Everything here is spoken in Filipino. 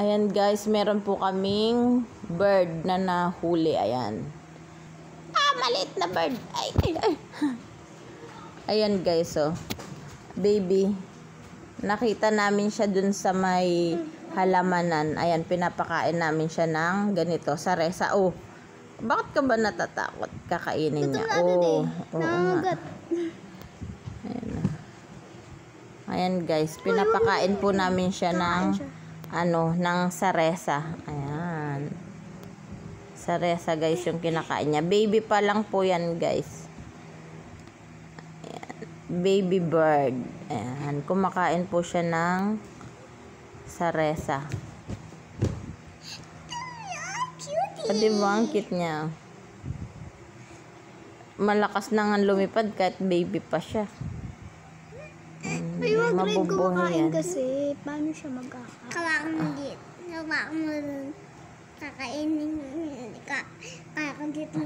Ayan guys, meron po kaming bird na nahuli. Ayan. Maliit na bird. Ay. Ayan guys, oh. Baby. Nakita namin siya dun sa may halamanan. Ayan, pinapakain namin siya ng ganito, saresa. Oh, bakit ka ba natatakot? Kakainin niya. Oh, nga. Ayan guys, pinapakain po namin siya ng ng saresa. Ayan. Saresa guys yung kinakain niya. Baby pa lang po yan guys. Ayan. Baby bird. Ayan. Kumakain po siya ng saresa. Diba ang cute niya? Malakas na nga lumipad kahit baby pa siya. Ay, wag rin yan. kumakain kasi. Paano siya magkakain? Kawakan mo dito. Kawakan mo dun. Kakainin ka. Kakagit mo